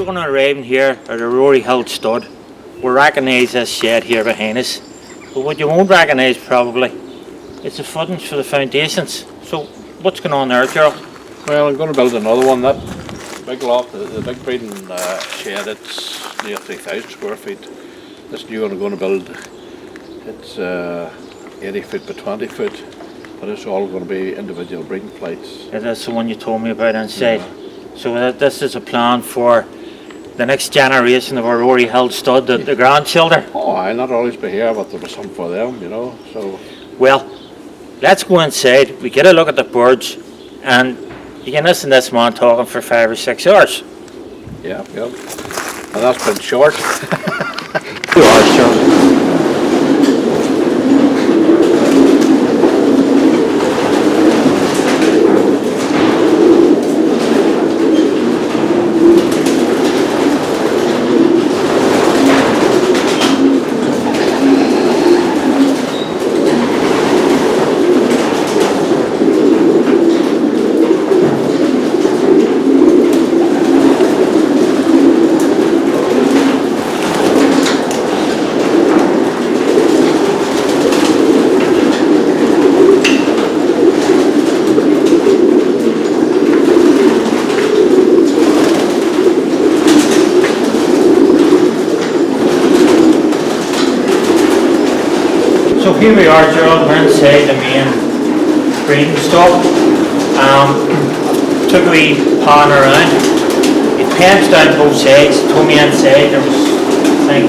going to arrive here at a Rory Hill stud. We'll recognise this shed here behind us. But what you won't recognise probably, it's the footings for the foundations. So what's going on there, Gerald? Well, I'm going to build another one. That big loft, the big breeding shed, it's near 3,000 square feet. This new one I'm going to build, it's 80 foot by 20 foot. But it's all going to be individual breeding plates. Yeah, that's the one you told me about inside. Yeah. So this is a plan for the next generation of our Rory Hill stud, the grandchildren. Oh, I'll not always be here, but there'll be some for them, you know. So. Well, let's go inside. We get a look at the birds, and you can listen to this man talking for 5 or 6 hours. Yeah. And that's been short. 2 hours, Gerald. So here we are, Gerald, we're inside the main breeding stall. Took a wee pan around. It pens down both sides. Told me inside there was, I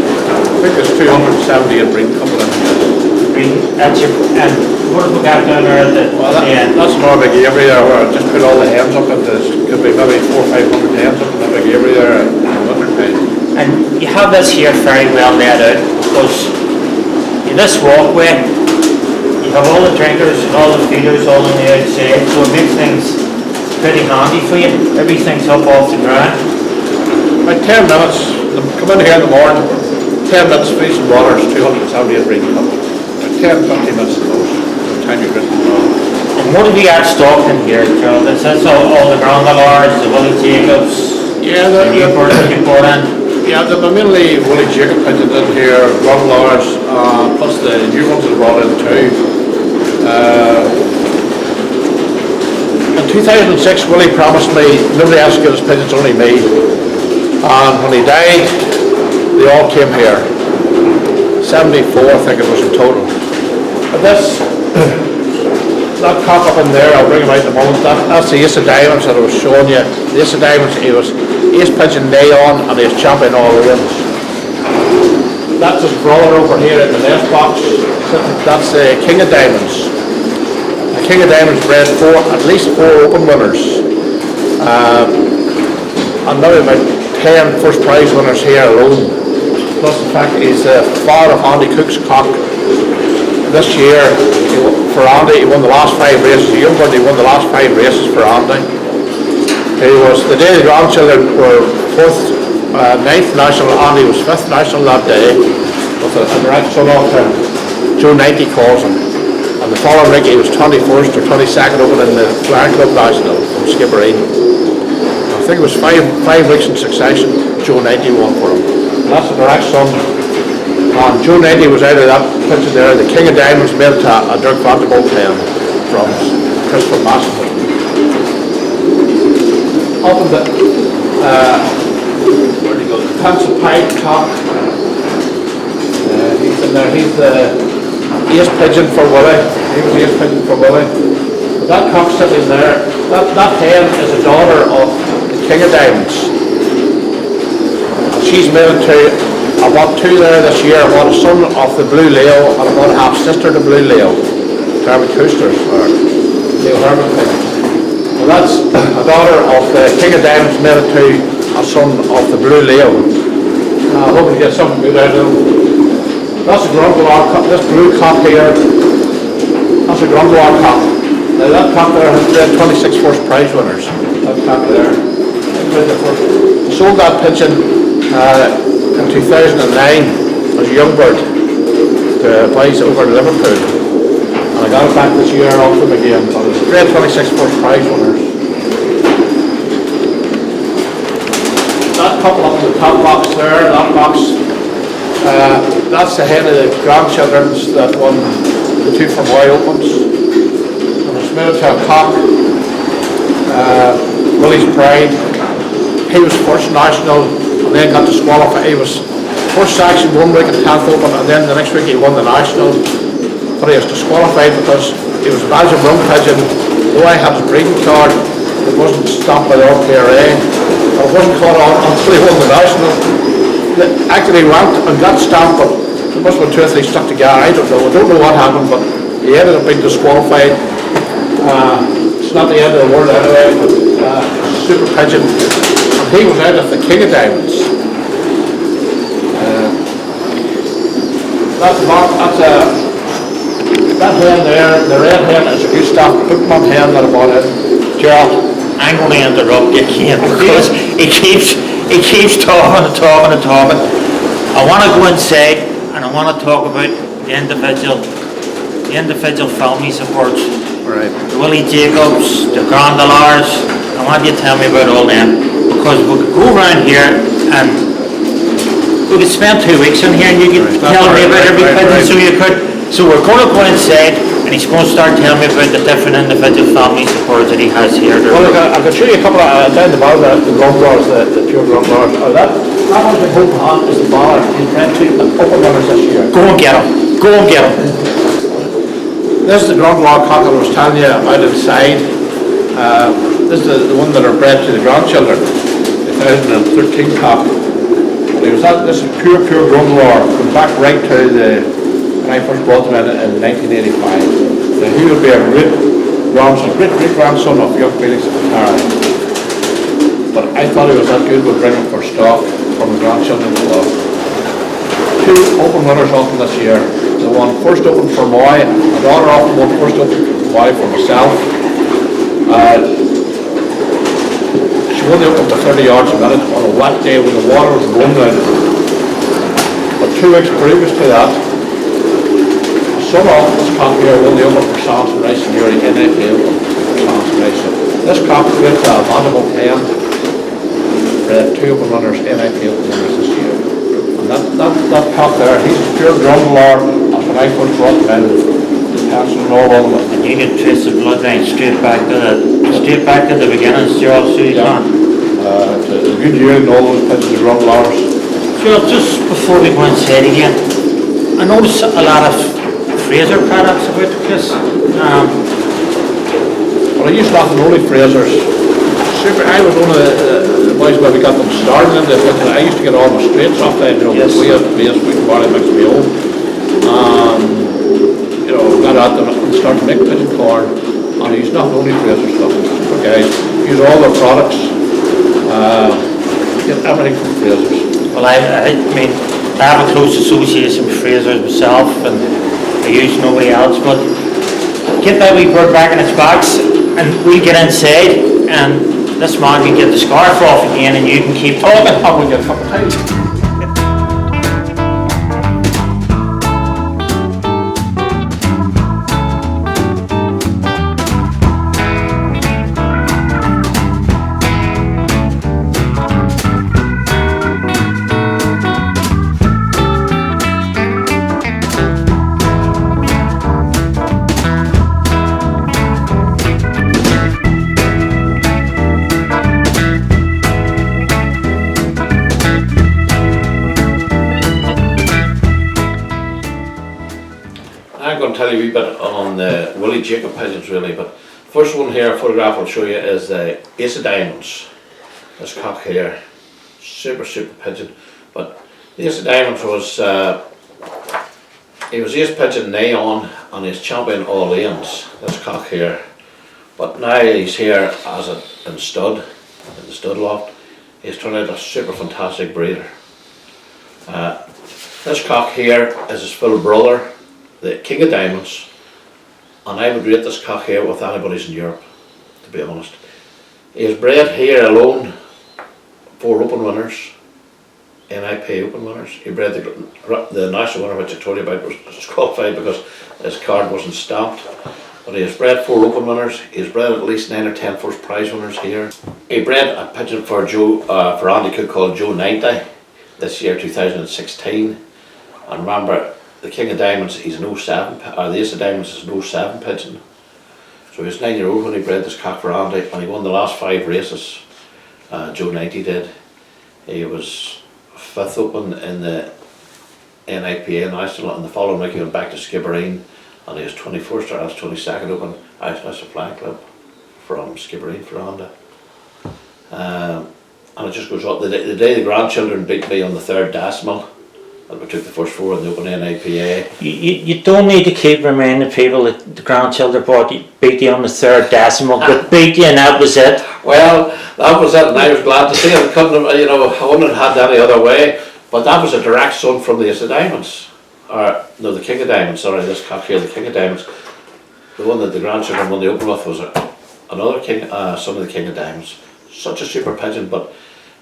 think there's 278 breeding couple in here. That's your, and what have we got down there at the end? That's another big area where I just put all the hens up, and there could be maybe 400 or 500 hens up in that big area there in the winter time. And you have this here very well laid out, because in this walkway you have all the drinkers and all the feeders all on the outside, so it makes things pretty handy for you. Everything's up off the ground. About 10 minutes, come in here in the morning, 10 minutes freezing water is 278 breeding couple. About 10-15 minutes at most, by the time you're getting on. And what have you got stocked in here, Gerald? Is this all the Grangalars, the Willie Jacobs, yeah, the Newports that you brought in? Yeah, there are mainly Willie Jacob pigeons in here, Grangalars, plus the new ones that brought in too. In 2006, Willie promised me nobody else could get his pigeons, only me. And when he died, they all came here. 74, I think it was in total. But this, that cock up in there, I'll bring him out in a moment. That's the Ace of Diamonds that I was showing you. The Ace of Diamonds, he was ace pigeon day on, and he was champion all range. That's his brother over here in the nest box. That's the King of Diamonds. The King of Diamonds bred at least 4 open winners. And maybe about 10 first prize winners here alone. Plus the fact that he's the father of Andy Cook's cock. This year, for Andy, he won the last 5 races. The young bird, he won the last 5 races for Andy. He was, the day the grandchildren were 9th national, Andy was 5th national that day, with a direct son off him. Joe 90 calls him. And the following week he was 21st or 22nd over in the Flying Club National from Skibbereen. I think it was 5 weeks in succession, Joe 90 won for him. And that's a direct son. And Joe 90 was out of that picture there. The King of Diamonds made it to a Dirk Vanderbilt 10 from Christopher Massey. Up in the where do you go? The pencil pipe top. He's in there. He's the ace pigeon for Willie. He was the ace pigeon for Willie. That cock sitting there. That hen is a daughter of the King of Diamonds. And she's made it to. I bought 2 there this year. I bought a son of the Blue Leo, and I bought a half sister to Blue Leo. Herman Coosters or Leo Herman pigeon. Well, that's a daughter of the King of Diamonds made it to a son of the Blue Leo. I hope you get something good out of him. That's a Grungalar cock. This blue cock here, that's a Grungalar cock. Now that cock there has bred 26 first prize winners. That cock there. I sold that pigeon in 2009 as a young bird to boys over in Liverpool. And I got it back this year off them again. So it's bred 26 first prize winners. That couple up in the top box there, that box. That's the head of the grandchildren's that won the 2 from Y Opens. And it's moved to a cock. Willie's Pride. He was first national and then got disqualified. He was first section 1 week at 10th Open, and then the next week he won the national. But he was disqualified because he was a Belgian rum pigeon. Though I had his breeding card, it wasn't stamped by the RPRA. It wasn't caught on until he won the national. Actually, he went and got stamped, but there must have been 2 or 3 stuck together. I don't know what happened, but he ended up being disqualified. It's not the end of the world anyway, but super pigeon. And he was out of the King of Diamonds. That hen there, the red hen is a Gustav Bookman hen that I bought in. Gerald, I'm going to interrupt you again because he keeps talking and talking and talking. I want to go inside and I want to talk about the individual family supports. Right. The Willie Jacobs, the Grandelars. I want you to tell me about all them because we could go around here and we could spend 2 weeks in here and you could tell me about every pigeon so you could. So we're going to go inside and he's going to start telling me about the different individual family supports that he has here. Well, look, I can show you a couple of, down the bottom, the Grandelars, the pure Grandelars. That one's been holding on is the bar. He's bred 2 open runners this year. Go and get him. Go and get him. This is the Grandelar cock I was telling you about inside. This is the one that are bred to the grandchildren. The 2013 cock. This is pure Grandelar. Goes back right to when I first bought them in 1985. Now he would be a great grandson of young Felix at the time. But I thought he was that good, we'd bring him for stock from the grandchildren club. 2 open runners off him this year. The one first open for Moy, my daughter off him, one first open for Moy for myself. She won the open to 30 yards a minute on a wet day when the water was going down. But 2 weeks previous to that, some of this cock here won the open for Samson Rice and Yuri in the open for Samson Rice. So this cock went to a valuable 10. Bred 2 open runners, NIP open runners this year. And that cock there, he's a pure Grandelar. That's when I first brought him in. Pencil and all of them. And you can trace the bloodline straight back to the beginnings, Gerald, so you can. It's a good year and all those pigeons are Grandelars. Gerald, just before we go inside again, I noticed a lot of Fraser products about the place. Well, I used nothing, only Frasers. I was one of the boys where we got them started in the pigeon. I used to get all my straights off there, Yes. We had the place, we could body mix my own. Got out there and started making pigeon corn. And he's not only Fraser stuff, super guys. Use all their products. Get everything from Frasers. Well, I mean, I have a close association with Fraser's myself, and I use nobody else, but get that wee bird back in its box, and we get inside, and this man can get the scarf off again, and you can keep talking. I will get a couple of times. I'm going to tell you a wee bit on the Willie Jacob pigeons really, but first one here, a photograph I'll show you is the Ace of Diamonds. This cock here, super pigeon, but the Ace of Diamonds was, he was ace pigeon nay on and he's champion all lanes, this cock here. But now he's here as in stud, in the stud loft. He's turned out a super fantastic breeder. This cock here is his full brother, the King of Diamonds, and I would rate this cock here with anybody's in Europe, to be honest. He is bred here alone, 4 open winners, NIP open winners. He bred the national winner which I told you about was disqualified because his card wasn't stamped. But he has bred 4 open winners. He's bred at least 9 or 10 first prize winners here. He bred a pigeon for for Andy Cook called Joe 90 this year, 2016. And remember, the King of Diamonds, he's an 07, or the Ace of Diamonds is an 07 pigeon. So he was 9-year-old when he bred this cock for Andy, and he won the last 5 races. Joe 90 did. He was 5th open in the NIPA National, and the following week he went back to Skibbereen, and he was 21st or else 22nd open Irish Flying Club from Skibbereen for Andy. And it just goes up. The day the grandchildren beat me on the 3rd decimal, and we took the first 4 in the open NIPA. You don't need to keep reminding people that the grandchildren beat you on the 3rd decimal, but beat you and that was it. Well, that was it, and I was glad to see it. Couldn't, you know, I wouldn't have had any other way. But that was a direct son from the Ace of Diamonds. Or, no, the King of Diamonds, sorry, this cock here, the King of Diamonds. The one that the grandchildren won the open with was another son of the King of Diamonds. Such a super pigeon, but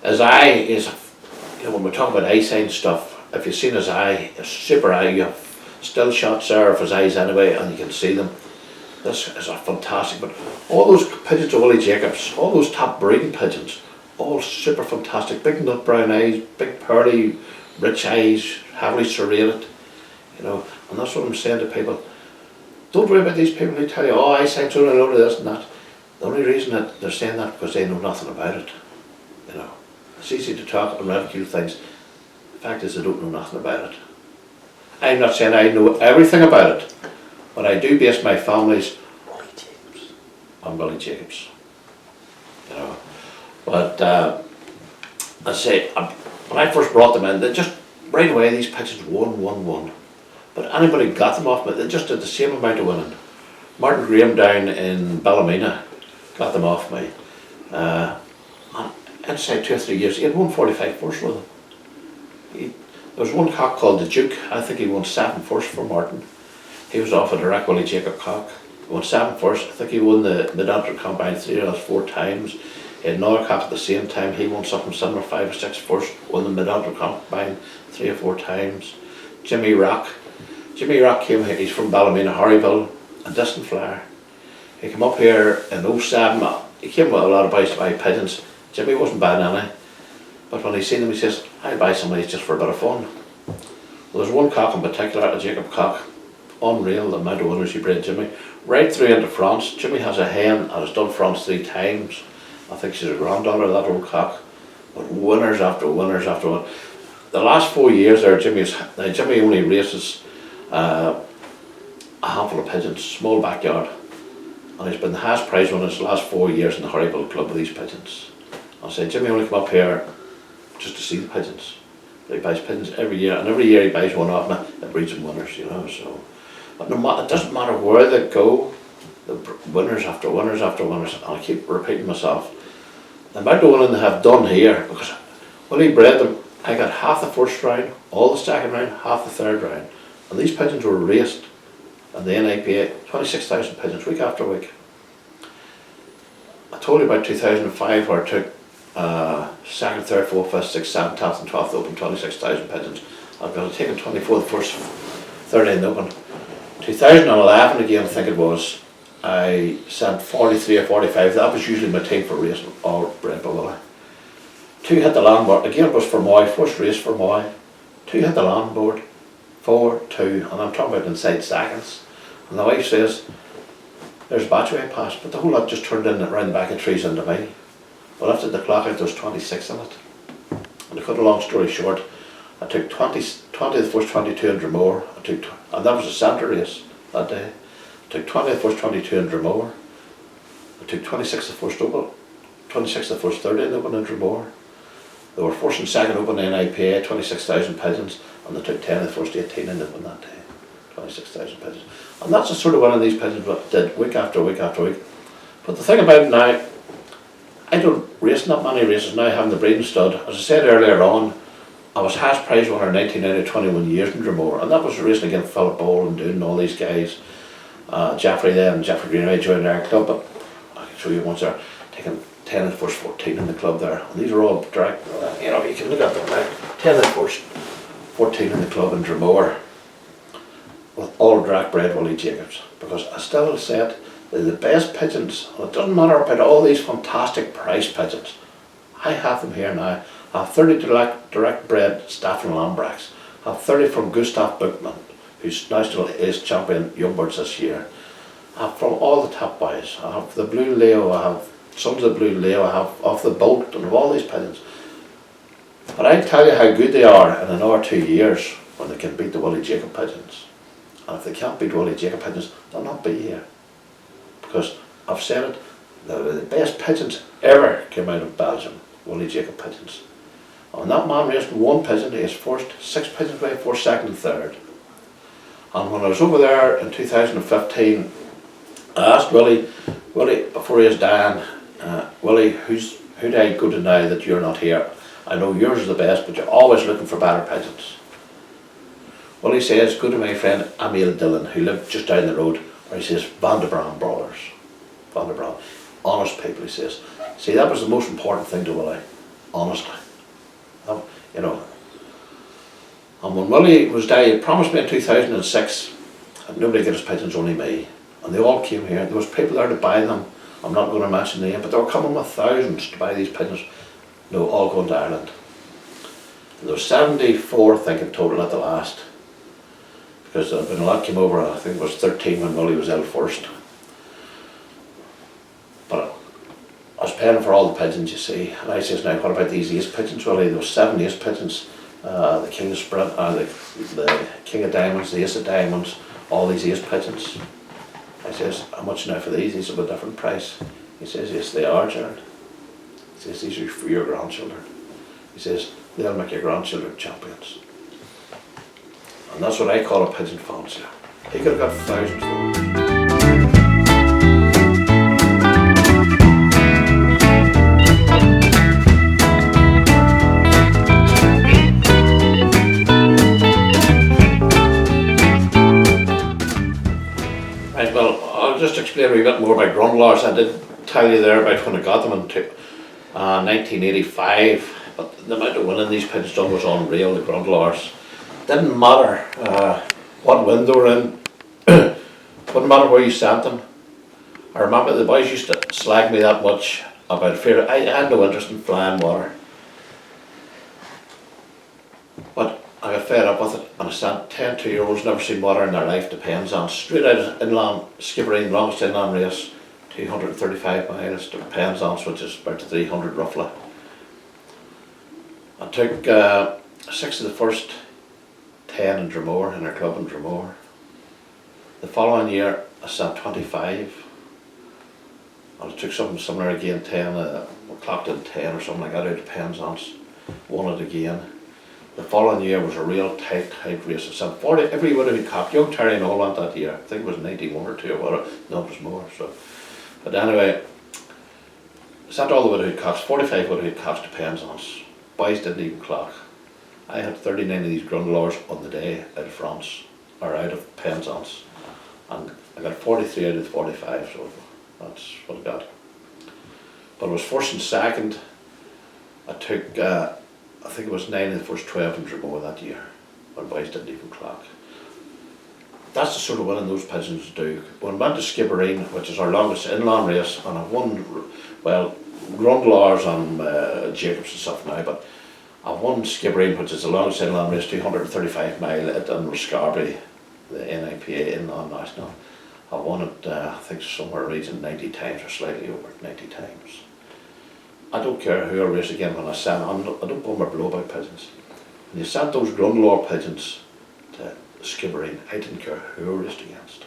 his eye is, you know, when we talk about eyesight and stuff, if you've seen his eye, a super eye, you have still shots there of his eyes anyway, and you can see them. This is a fantastic, but all those pigeons of Willie Jacobs, all those top breeding pigeons, all super fantastic, big nut brown eyes, big pearly, rich eyes, heavily serrated, you know, and that's what I'm saying to people. Don't worry about these people who tell you, oh, eyesight's only a load of this and that. The only reason that they're saying that because they know nothing about it, you know. It's easy to talk and ridicule things. The fact is they don't know nothing about it. I'm not saying I know everything about it, but I do base my family's on Willie Jacobs, you know. But I say, when I first brought them in, they just, right away these pigeons won. But anybody got them off me, they just did the same amount of winning. Martin Graham down in Ballymena got them off me. And inside 2 or 3 years, he had won 45 firsts with them. There was one cock called the Duke, I think he won 7 firsts for Martin. He was off a direct Willie Jacob cock. He won 7 firsts, I think he won the Mid-Antrim Combine 3 or 4 times. He had another cock at the same time, he won something similar, 5 or 6 firsts, won the Mid-Antrim Combine 3 or 4 times. Jimmy Rock came here, he's from Ballymena, Harryville, a distant flyer. He came up here in 07, he came with a lot of boys to buy pigeons. Jimmy wasn't buying any, but when he seen them he says, I'll buy some of these just for a bit of fun. Well, there's one cock in particular, a Jacob cock, unreal the amount of winners he bred Jimmy. Right through into France, Jimmy has a hen and has done France 3 times. I think she's a granddaughter of that old cock. But winners after winners after winners. The last 4 years there, Jimmy only races a handful of pigeons, small backyard. And he's been the highest prize winner the last 4 years in the Harryville Club with these pigeons. I say, Jimmy only come up here just to see the pigeons. But he buys pigeons every year, and every year he buys one off me, it breeds them winners, you know, so. But it doesn't matter where they go, the winners after winners after winners, and I keep repeating myself. The amount of winning they have done here, because when he bred them, I got half the first round, all the second round, half the third round. And these pigeons were raced in the NIPA, 26,000 pigeons week after week. I told you about 2005 where I took 2nd, 3rd, 4th, 5th, 6th, 7th, 10th and 12th open, 26,000 pigeons. I've got to take 24 the first 13 open. 2011 again I think it was, I sent 43 or 45, that was usually my team for racing, all bred by Willie. 2 hit the land board, again it was for Moy, first race for Moy. 2 hit the land board, 4, 2, and I'm talking about inside seconds. And the wife says, there's a batchway pass, but the whole lot just turned in around the back of trees into me. Well, after the clock out there was 26 in it. And to cut a long story short, I took 20 of the first 22 in Dromore, and that was a centre race that day. I took 20 of the first 22 in Dromore. I took 26 of the first open, 26 of the first 30 in open in Dromore. They were first and second open in IPA, 26,000 pigeons, and they took 10 of the first 18 in open that day. 26,000 pigeons. And that's the sort of winning these pigeons did week after week after week. But the thing about it now, I don't race not many races now, having the breeding stud. As I said earlier on, I was highest prize winner in 1990, 21 years in Dromore, and that was racing against Philip Ball and doing all these guys. Jeffrey then, Jeffrey Greenaway joined our club, but I can show you once there, taking 10 of the first 14 in the club there. And these are all direct, you know, you can look at them now. 10 of the first 14 in the club in Dromore. with all direct bred Willie Jacobs, because I still said they're the best pigeons, and it doesn't matter about all these fantastic price pigeons. I have them here now. I have 30 direct bred Stafford Lambracks. I have 30 from Gustav Buchmann, who's national ace champion youngbirds this year. I have from all the top boys. I have the Blue Leo, I have Sons of the Blue Leo, I have Off the Boat, and of all these pigeons. But I tell you how good they are in another 2 years when they can beat the Willie Jacob pigeons. And if they can't beat Willie Jacob pigeons, they'll not be here. Because I've said it, the best pigeons ever came out of Belgium, Willie Jacob pigeons. And that man raced one pigeon, he has forced 6 pigeons away, 4th, 2nd and 3rd. And when I was over there in 2015, I asked Willie, before he was dying, Willie, who do I go to now that you're not here? I know yours is the best, but you're always looking for better pigeons. Willie says, go to my friend Emil Dillon, who lived just down the road, or he says, Van de Bram brothers. Van de Bram. Honest people, he says. See, that was the most important thing to Willie. Honestly. You know. And when Willie was dying, he promised me in 2006 that nobody get his pigeons, only me. And they all came here. There was people there to buy them. I'm not going to mention the name, but they were coming with thousands to buy these pigeons. No, all going to Ireland. And there was 74, I think, in total at the last. Because when a lot came over, I think it was 13 when Willie was ill first. But I was paying for all the pigeons, you see. And I says, now what about these ace pigeons, Willie? There was 7 ace pigeons. The King of Sprint, the King of Diamonds, the Ace of Diamonds, all these ace pigeons. I says, how much now for these? These are a different price. He says, yes, they are, Gerald. He says, these are for your grandchildren. He says, they'll make your grandchildren champions. And that's what I call a pigeon fancier. He could have got thousands of them. Right, well, I'll just explain a wee bit more about grundlars. I did tell you there about when I got them in 1985, but the amount of winning these pigeons done was unreal, the grundlars. Didn't matter what wind they were in, wouldn't matter where you sent them. I remember the boys used to slag me that much about fear. I had no interest in flying water. But I got fed up with it, and I sent 10 2-year-olds, never seen water in their life, to PIGEONS, straight out of inland, Skibbereen, longest inland race, 235 miles to PIGEONS, which is about 300 roughly. I took 6 of the first 10 in Dromore, in our club in Dromore. The following year I sent 25. And I took something similar again, 10, we clocked in 10 or something like that out of PIGEONS, won it again. The following year was a real tight race. I sent 40, every would cock, young Terry and all went that year. I think it was 91 or 2 or whatever, no, it was more. So. But anyway, I sent all the Woodhood cocks, 45 Woodhood cocks to PIGEONS. Boys didn't even clock. I had 39 of these grundlars on the day out of France, or out of PIGEONS. And I got 43 out of the 45, so that's what I got. But I was first and second. I took, I think it was 9 of the first 12 in Dromore that year, when boys didn't even clock. That's the sort of winning those pigeons do. When I went to Skibbereen, which is our longest inland race, and I've won, well, grundlars and Jacobs and stuff now, but I've won Skibbereen, which is the longest inland race, 235 mile at Scarby, the NIPA Inland National. I won it, I think somewhere region 90 times or slightly over 90 times. I don't care who I race again when I send, I don't bum or blow about pigeons. When you sent those grundlar pigeons to Skibbereen, I didn't care who I raced against.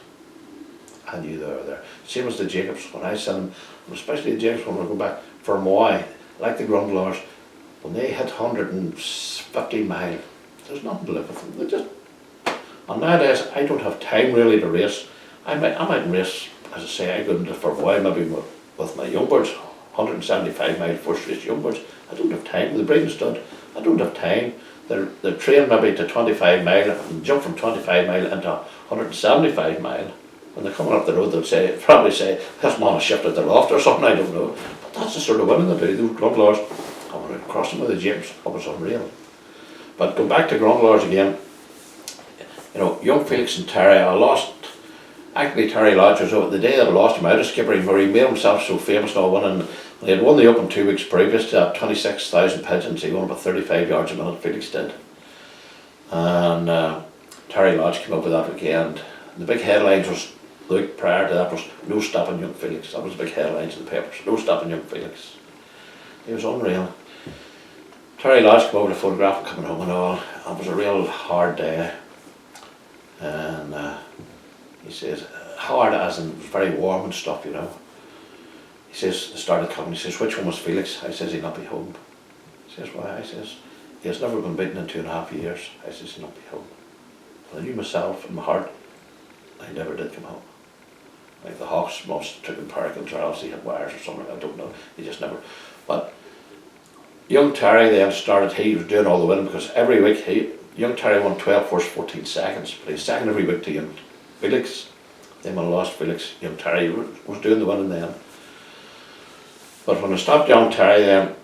I knew they were there. Same as the Jacobs, when I sent them, especially the Jacobs when I go back for Moy, like the grundlars, when they hit 150 mile, there's nothing to live with them. They just, and nowadays I don't have time really to race. I might race, as I say, I go into for Moy maybe with my youngbirds, 175 mile first race youngbirds. I don't have time. The breeding stud, I don't have time. They're trained maybe to 25 mile and jump from 25 mile into 175 mile. When they're coming up the road, they'll probably say, this man has shifted the loft or something, I don't know. But that's the sort of winning they do, those grundlars. And when I crossed them with the Jacobs, it was unreal. But go back to grundlars again, You know, young Felix and Terry, I lost, actually Terry Lodge was over the day that I lost him out of skippering, where he made himself so famous and all winning. He had won the Open 2 weeks previous to that, 26,000 pigeons. He won about 35 yards a minute, Felix did. And Terry Lodge came up with that weekend. The big headlines was, Luke, prior to that was, no stopping young Felix. That was the big headlines in the papers, no stopping young Felix. He was unreal. Terry Lodge came over to photograph him coming home and all. It was a real hard day. And he says, hard as in, it was very warm and stuff, you know. He says, they started coming, he says, which one was Felix? I says, he'll not be home. He says, why? I says, he has never been beaten in 2.5 years. I says, he'll not be home. And I knew myself in my heart, I never did come home. Like the Hawks must have took him Perkins, or else he had wires or something, I don't know. He just never. But young Terry then started, he was doing all the winning, because every week young Terry won 12 first 14 seconds, but he's second every week to young Felix. Then when I lost Felix, young Terry was doing the winning then. But when I stopped young Terry then,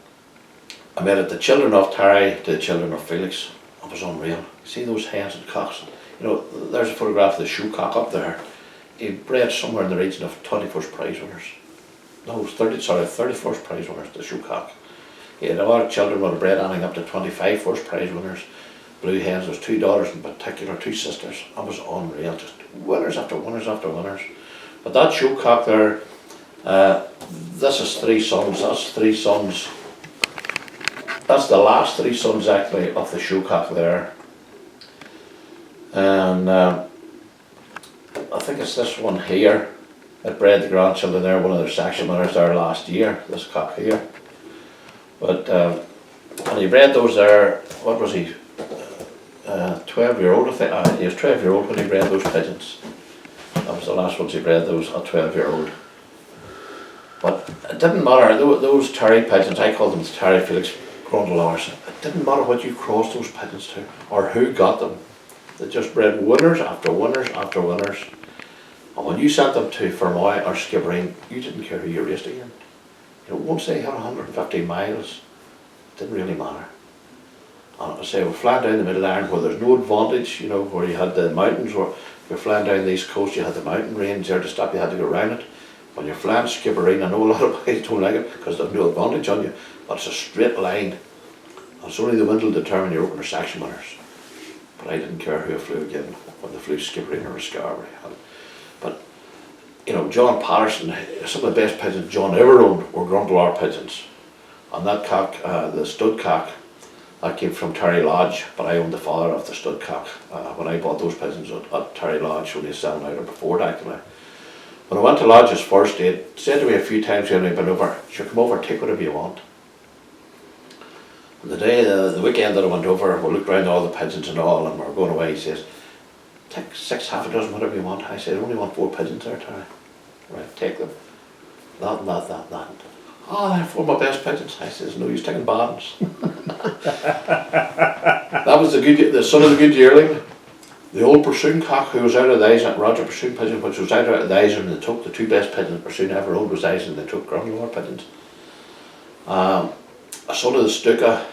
I made it the children of Terry to the children of Felix. It was unreal. You see those hens and cocks? You know, there's a photograph of the shoe cock up there. He bred somewhere in the region of 21st prize winners. No, 31st prize winners, the shoe cock. He had a lot of children would have bred anything up to 25 first prize winners. Blue hens, there's 2 daughters in particular, 2 sisters. That was unreal, just winners after winners after winners. But that shoe cock there, this is 3 sons, that's 3 sons. That's the last 3 sons actually of the shoe cock there. And I think it's this one here that bred the grandchildren there, one of their section winners there last year, this cock here. But when he bred those there, what was he, 12-year-old I think, he was 12-year-old when he bred those pigeons. That was the last ones he bred, those at 12-year-old. But it didn't matter, those Terry pigeons, I call them Terry Felix Grundlars, it didn't matter what you crossed those pigeons to, or who got them. They just bred winners after winners after winners. And when you sent them to Fermoy or Skibbereen, you didn't care who you raced again. You know, once they had 150 miles, it didn't really matter. And I say, we're flying down the middle iron where there's no advantage, you know, where you had the mountains, where you're flying down the east coast, you had the mountain range there to stop, you had to go around it. When you're flying Skibbereen, I know a lot of guys don't like it because there's no advantage on you, but it's a straight line. And it's only the wind will determine your opener section winners. But I didn't care who I flew again, whether I flew Skibbereen or Scarborough. But, you know, John Patterson, some of the best pigeons John ever owned were Grundlar pigeons. And that cock, the stud cock, that came from Terry Lodge, but I owned the father of the stud cock when I bought those pigeons at Terry Lodge when he was selling out, or before that actually. When I went to Lodge's first day, it said to me a few times when I'd been over, sure, come over, take whatever you want. And the day, the weekend that I went over, we looked around all the pigeons and all, and we were going away, he says, take 6, half a dozen, whatever you want. I said, I only want 4 pigeons there, Terry. Right, take them. That and that, that and that. Oh, they're 4 of my best pigeons. I says, no, he's taking bad ones. That was the son of the good yearling. The old Pursuing cock who was out of the eyes, Roger Pursuing pigeon, which was out of the eyes, and they took the 2 best pigeons Pursuing ever owned was eyes, and they took Grundlar pigeons. A son of the Stuka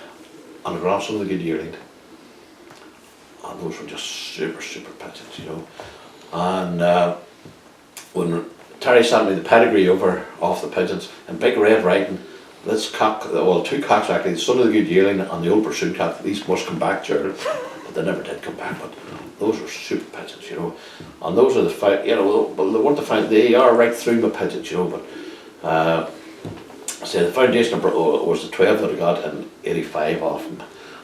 and a grandson of the good yearling. And those were just super pigeons, you know. And when Terry sent me the pedigree over off the pigeons, and big red writing, this cock, well, 2 cocks actually, the son of the good yearling and the old Pursuing cock, these must come back, Gerald. But they never did come back, but those were super pigeons, you know. And those are the, you know, but they weren't the, they are right through my pigeons, you know, but say the foundation was the 12 that I got in 85 off him,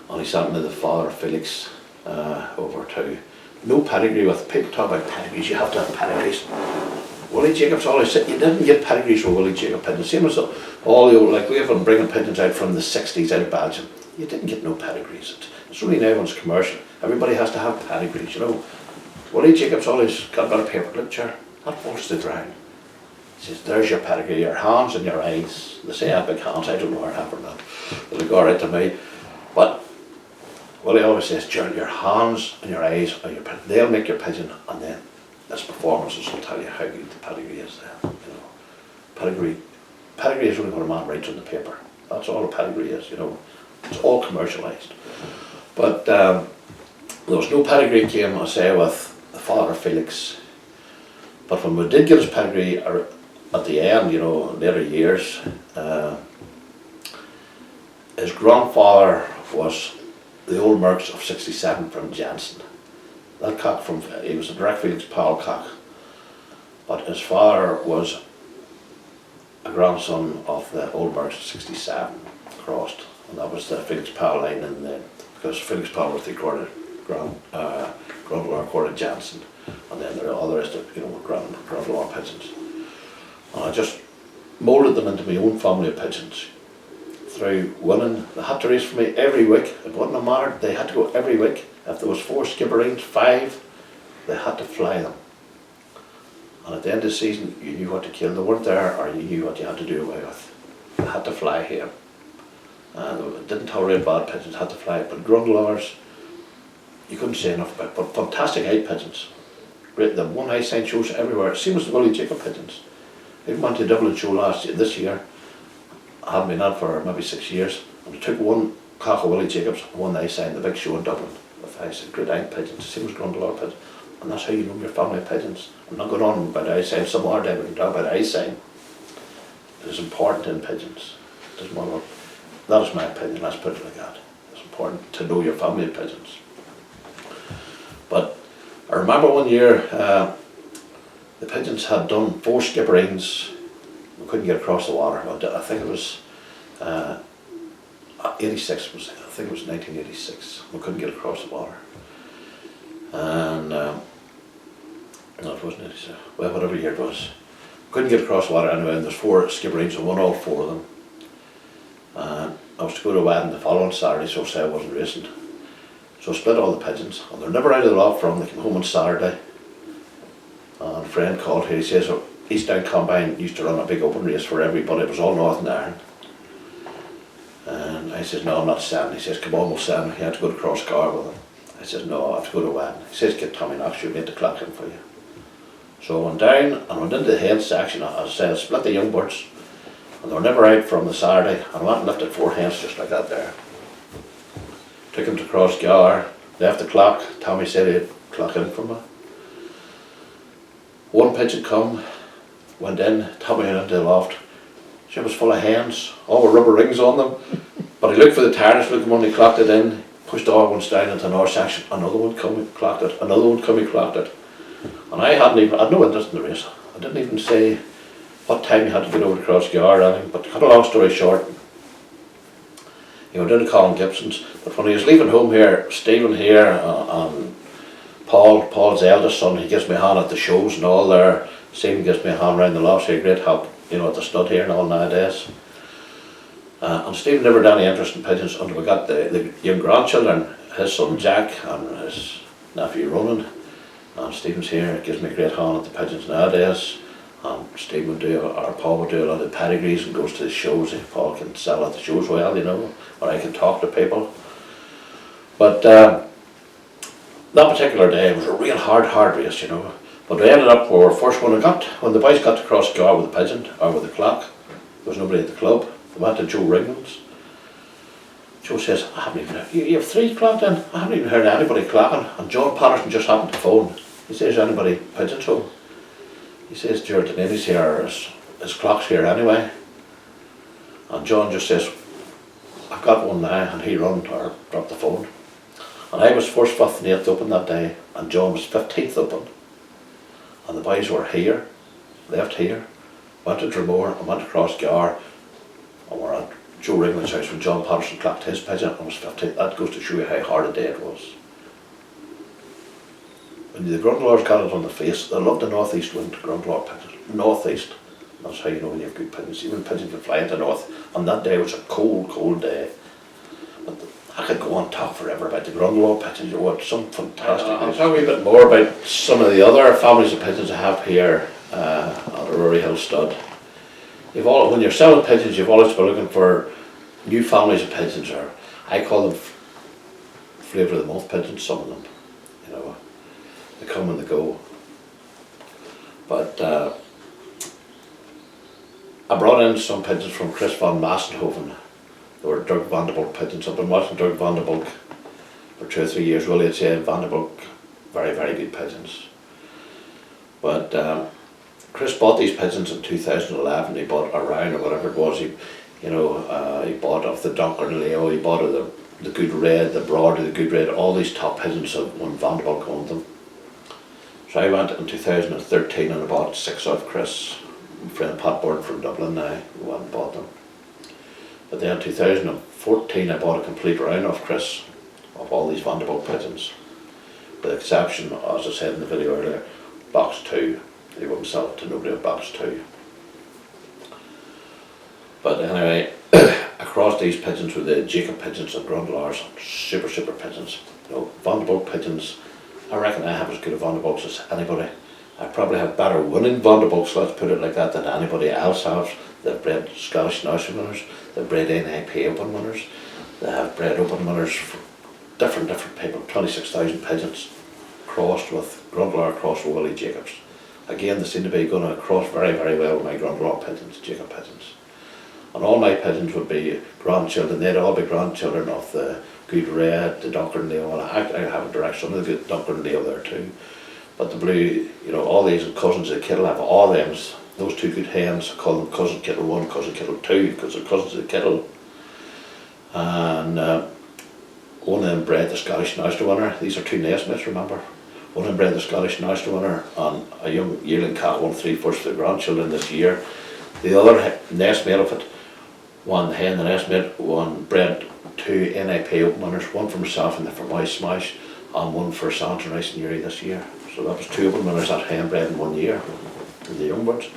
and he sent me the father of Felix over to. No pedigree with, people talk about pedigrees, you have to have pedigrees. Willie Jacobs always said you didn't get pedigrees with Willie Jacob pigeons. Same as all the old, like we have been bringing pigeons out from the 60s out of Belgium. You didn't get no pedigrees. It's only now when it's commercial. Everybody has to have pedigrees, you know. Willie Jacobs always got a bit of paper, look, chair, that falls to the ground. He says, there's your pedigree, your hands and your eyes. They say I have big hands, I don't know where I have or not. They'll go right to me. But Willie always says, Gerald, your hands and your eyes are your pigeon. They'll make your pigeon, and then this performances will tell you how good the pedigree is then. You know. Pedigree is only what a man writes on the paper. That's all a pedigree is, you know. It's all commercialised. But There was no pedigree came, I say, with the father Felix. But when we did get his pedigree at the end, you know, later years, his grandfather was the old Mercs of 67 from Jansen. That cock he was a direct Felix Powell cock. But his father was a grandson of the old Mercs of 67 crossed. And that was the Felix Powell line because Felix Powell was the Grundler quarter Jansen. And then there are all the rest of, you know, Grundler pigeons. And I just moulded them into my own family of pigeons. Through winning, they had to race for me every week. It wouldn't have mattered, they had to go every week. If there was 4 skipperines, 5, they had to fly them. And at the end of the season, you knew what to kill. They weren't there, or you knew what you had to do away with. They had to fly here. And they didn't tolerate bad pigeons, had to fly. But Grundlers, you couldn't say enough about. But fantastic eye pigeons. Great, the one eye sign shows everywhere. Same as the Willie Jacob pigeons. I went to the Dublin show this year. I haven't been out for maybe 6 years. And we took one cock of Willie Jacobs, one eye sign, the big show in Dublin. With I said, great eye pigeons, same as Grundler pigeons. And that's how you know your family of pigeons. I'm not going on about eye sign, some other day we can talk about eye sign. It is important in pigeons. It doesn't matter what, that is my opinion, let's put it like that. It's important to know your family of pigeons. But I remember one year, the pigeons had done 4 skipperings. We couldn't get across the water. I think it was 86. I think it was 1986. We couldn't get across the water. And no, it wasn't 86. Well, whatever year it was, couldn't get across the water anyway. And there's 4 skipperings, and won all 4 of them. And I was to go to a wedding the following Saturday, so say I wasn't racing. So I split all the pigeons, and they're never out of the loft from. They came home on Saturday. And a friend called here. He says, East Down Combine used to run a big open race for everybody. It was all Northern Ireland. And I says, no, I'm not selling. He says, come on, we'll sell him. He had to go to Crossgar with him. I says, no, I have to go to a wedding. He says, get Tommy Knox, you'll get the clock in for you. So I went down and went into the hen section. As I said, I split the young birds. And they were never out from the Saturday. And I went and lifted 4 hens just like that there. Took them to Crossgar, left the clock. Tommy said he'd clock in for me. One pigeon come, went in, Tommy went into the loft. She was full of hens, all with rubber rings on them. But he looked for the tires, looked when he clocked it in, pushed the other ones down into another section, another one come, he clocked it, another one come, he clocked it. And I had no interest in the race. I didn't even say what time you had to get over to Crossgar or anything, but to cut a long story short, he went into Colin Gibson's, but when he was leaving home here, Stephen here and Paul's eldest son, he gives me a hand at the shows and all there. Stephen gives me a hand around the loft here, great help, you know, at the stud here and all nowadays. And Stephen never had any interest in pigeons until we got the young grandchildren, his son Jack and his nephew Ronan. And Stephen's here, gives me a great hand at the pigeons nowadays. And Stephen would do, or Paul would do a lot of pedigrees and goes to the shows. If Paul can sell at the shows well, you know, or I can talk to people. But that particular day was a real hard race, you know. But we ended up, we were first when the boys got to Crossgar with the pigeon, or with the clock, there was nobody at the club. They went to Joe Ringland's. Joe says, I haven't even heard, you have 3 clocked in? I haven't even heard anybody clocking. And John Patterson just happened to phone. He says, anybody pigeons home? He says, Gerald Delaney's here, his clock's here anyway. And John just says, I've got one now, and he run or dropped the phone. And I was 1st, 5th and 8th open that day, and John was 15th open. And the boys were here, left here, went to Dromore and went to Crossgar, and were at Joe Ringland's house when John Patterson clocked his pigeon and was 15th. That goes to show you how hard a day it was. When the Grundlers got it on the face, they loved the northeast wind, Grundler pigeons. Northeast. That's how you know when you have good pigeons. Even pigeons can fly into the north. And that day was a cold day. But I could go on talk forever about the Grundler pigeons. You want some fantastic. I'll tell you a bit more about some of the other families of pigeons I have here at Rory Hill Stud. When you're selling pigeons, you've always been looking for new families of pigeons, or I call them flavour of the month pigeons, some of them. You know, they come and they go. But I brought in some pigeons from Chris van Massenhoven. They were Dirk Vanderbilk pigeons. I've been watching Dirk Vanderbilk for 2 or 3 years, really, I'd say Vanderbilt, very, very good pigeons. But Chris bought these pigeons in 2011. He bought a round or whatever it was. He bought off the Duncan Leo. He bought the Good Red, the Broad, the Good Red. All these top pigeons when Vanderbilt owned them. So I went in 2013 and I bought 6 off Chris. My friend Pat Bourne from Dublin now went and bought them. But then in 2014 I bought a complete round off Chris of all these Vanderbilt pigeons. With the exception, as I said in the video earlier, box 2. He wouldn't sell it to nobody in box 2. But anyway, across these pigeons were the Jacob pigeons and Grundlars, super pigeons. You know, Vanderbilt pigeons, I reckon I have as good a Vanderbilts as anybody. I probably have better winning Vanderbilts, let's put it like that, than anybody else has. They've bred Scottish National winners, they've bred NIP Open winners, they have bred Open winners for different people, 26,000 pigeons crossed with Grundlar, crossed with Willie Jacobs. Again, they seem to be going to cross very, very well with my Grundlar pigeons, Jacob pigeons. And all my pigeons would be grandchildren, they'd all be grandchildren of the Good Red, the Duncan Leo, and I have a direct son of the Duncan Leo there too. But the blue, you know, all these cousins of the Kittle have all them, those 2 good hens. I call them Cousin Kittle 1, Cousin Kittle 2, because they're cousins of the Kittle. And one of them bred the Scottish National winner. These are 2 nestmates, remember? One of them bred the Scottish National winner, and a young yearling cat won 3 first for the grandchildren this year. The other nestmate of it, one hen, the nestmate, one bred 2 NIP Open winners, one for myself and then for my Smash, and one for Santa Rice and Yuri this year. So that was 2 Open winners that hen bred in 1 year, in the young birds.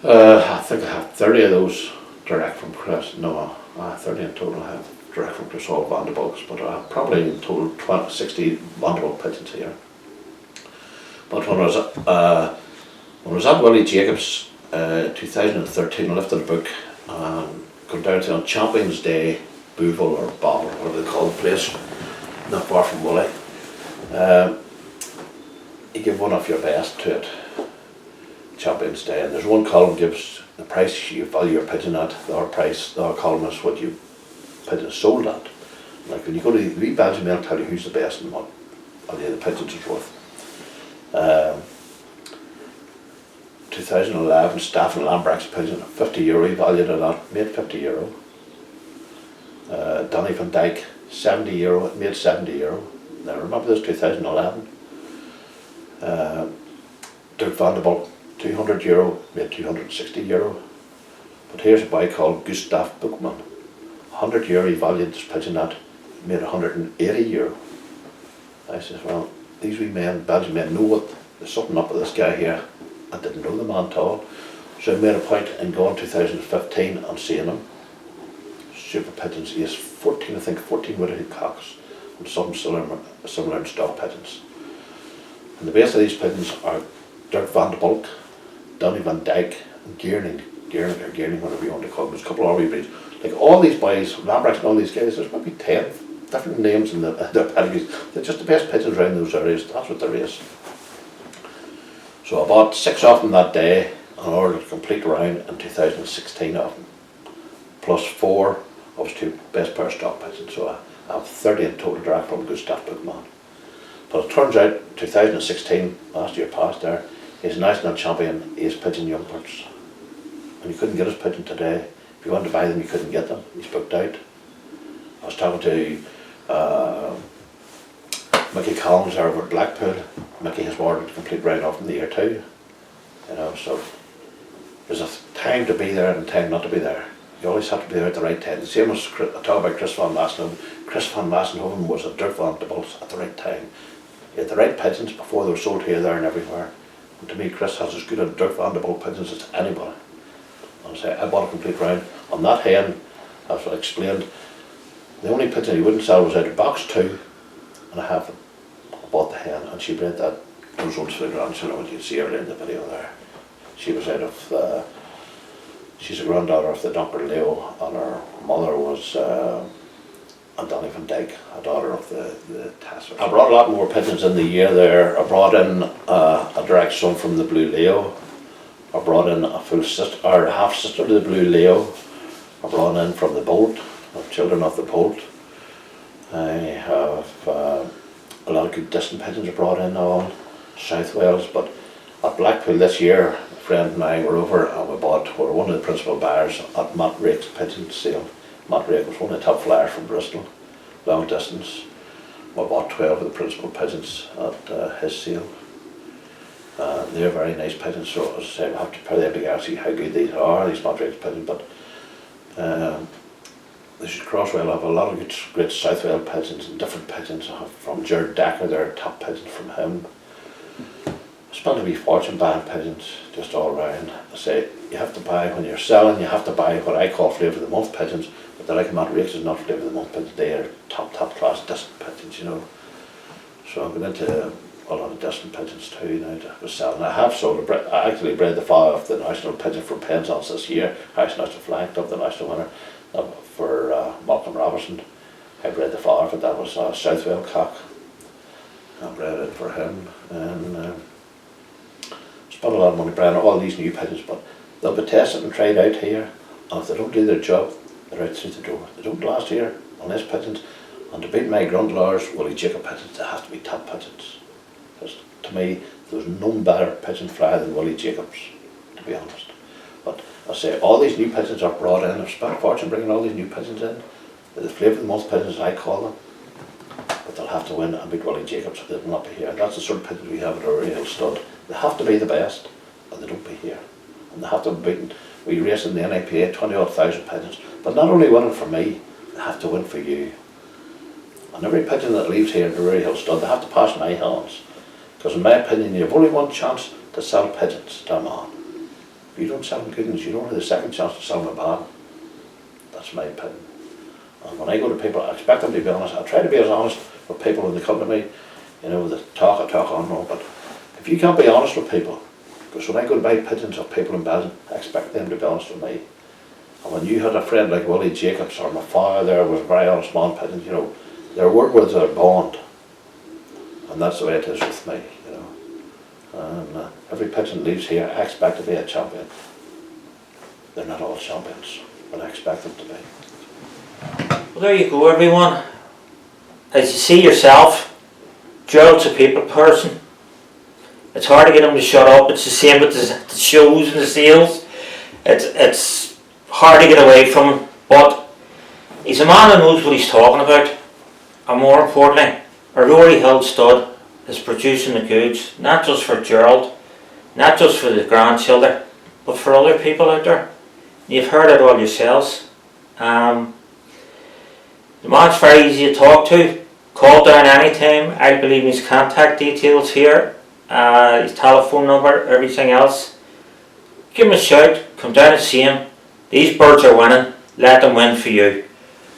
I think I have 30 of those direct from Chris. No, 30 in total I have direct from Chris, all Vanderbilts, but I have probably in total 60 Vanderbilt pigeons here. But when I was at Willie Jacobs 2013, I lifted a book and come down to on Champions Day, Bouville or Babel, whatever they call the place, not far from Willie. You give one of your best to it, Champions Day, and there's one column gives the price you value your pigeon at, the other price, the other column is what you pigeon sold at. Like when you go to the wee Belgian mail, tell you who's the best and what the pigeons is worth. 2011 Staff and Lambrax pigeon, €50 valued at that, made €50. Donny van Dyke, €70, it made €70. Now remember this, 2011. Dirk Vanderbilt, €200, made €260. But here's a boy called Gustav Boekman, €100 he valued this pigeon at, made €180. I says, well, these wee men, Belgian men, know what there's something up with this guy here. I didn't know the man at all. So I made a point in going 2015 and seeing him. Super pigeons, he has 14, I think, 14 widowhood cocks and some similar stock pigeons. And the base of these pigeons are Dirk Vanderbilt, Donny van Dyke, and Geerling, whatever you want to call them. There's a couple of other breeds. Like all these boys, Lambrax and all these guys, there's maybe 10 different names in their pedigrees. They're just the best pigeons around those areas, that's what there is. So I bought 6 of them that day and ordered a complete round in 2016 of them. Plus 4 of his 2 best pair of stock pigeons. So I have 30 in total direct from Gustav Boekman. But it turns out 2016, last year past there, he's a national champion ace pigeon young birds. And you couldn't get his pigeon today. If you wanted to buy them, you couldn't get them. He's booked out. I was talking to Mickey Collins there over at Blackpool. Mickey has ordered a complete round off in the year too. You know, so there's a time to be there and a time not to be there. You always have to be there at the right time. The same as I talk about Chris van Massenhoven. Chris van Massenhoven was at Dirk Vanderbilt at the right time. He had the right pigeons before they were sold here, there and everywhere. And to me, Chris has as good a Dirk Vanderbilt pigeons as anybody. And I bought a complete round. On that hen, as I explained, the only pigeon he wouldn't sell was out of box 2, and I have them. I bought the hen, and she bred those ones for the grandchildren, you can see her in the video there. She was out of, she's a granddaughter of the Dr. Leo, and her mother was Donny van Dyke, a daughter of the Tasser. I brought a lot more pigeons in the year there. I brought in a direct son from the Blue Leo. I brought in a full sister, or half sister to the Blue Leo. I brought in from the Bolt, children of the Bolt. I have a lot of good distant pigeons are brought in on South Wales, but at Blackpool this year, a friend and I were over and we're one of the principal buyers at Matt Rake's pigeon sale. Matt Rake was one of the top flyers from Bristol, long distance. We bought 12 of the principal pigeons at his sale. They're very nice pigeons, so as I say, we have to pair them together to see how good these are, these Matt Rake's pigeons, but this Crossrail have a lot of great South Wales pigeons and different pigeons. I have from Gerald Delaney, they're top pigeons from him. I spent a wee fortune buying pigeons just all around. I say, you have to buy, when you're selling, you have to buy what I call flavour of the month pigeons, but the like of Matt Rake's is not flavour of the month pigeons, they are top class distant pigeons, you know. So I'm going into a lot of distant pigeons too now to was selling. I have sold, I actually bred the father of the national pigeon for PIGEONS this year, House National Flying Club, the national winner for Malcolm Robertson. I bred the father, but that was a South Wales cock. I bred it for him, and spent a lot of money breding all these new pigeons, but they'll be tested and tried out here, and if they don't do their job, they're out through the door. They don't last here on these pigeons, and to beat my Grundlars, Willie Jacob pigeons, they have to be top pigeons. Because to me, there's no better pigeon flyer than Willie Jacobs, to be honest. But I say, all these new pigeons are brought in. I've spent a fortune bringing all these new pigeons in. They're the flavour of the month pigeons, I call them. But they'll have to win and beat Willie Jacobs, or they will not be here. That's the sort of pigeons we have at our Hill stud. They have to be the best, or they don't be here. And they have to be beaten. We race in the NIPA 20,000 pigeons. But not only winning for me, they have to win for you. And every pigeon that leaves here in the Hill stud, they have to pass my hands. Because in my opinion, you have only one chance to sell pigeons to a man. If you don't sell them good ones, you don't have the second chance to sell them a bad. That's my opinion. And when I go to people, I expect them to be honest. I try to be as honest with people when they come to me. You know, the talk on no, but if you can't be honest with people, because when I go to buy pigeons of people in Belgium, I expect them to be honest with me. And when you had a friend like Willie Jacobs, or my father there was a very honest man, pigeons, you know, their word was their bond. And that's the way it is with me, you know. And every pigeon leaves here, I expect to be a champion. They're not all champions, but I expect them to be. Well, there you go, everyone. As you see yourself, Gerald's a people person. It's hard to get him to shut up. It's the same with the shows and the sales. It's hard to get away from him, but he's a man who knows what he's talking about. And more importantly, our Rory Hill stud is producing the goods, not just for Gerald, not just for the grandchildren, but for other people out there. You've heard it all yourselves. The man's very easy to talk to. Call down anytime. I'll leave his contact details here, his telephone number, everything else. Give him a shout, come down and see him. These birds are winning, let them win for you.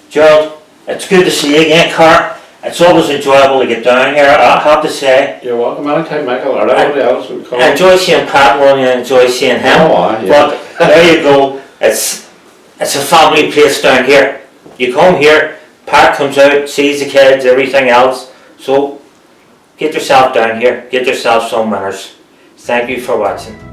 Gerald, it's good to see you again, Carl. It's always enjoyable to get down here, I have to say. You're welcome anytime, Michael, or anybody else would come. I enjoy seeing Pat more than I enjoy seeing him. Oh, yeah. But there you go, it's a family place down here. You come here, Pat comes out, sees the kids, everything else. So get yourself down here, get yourself some winners. Thank you for watching.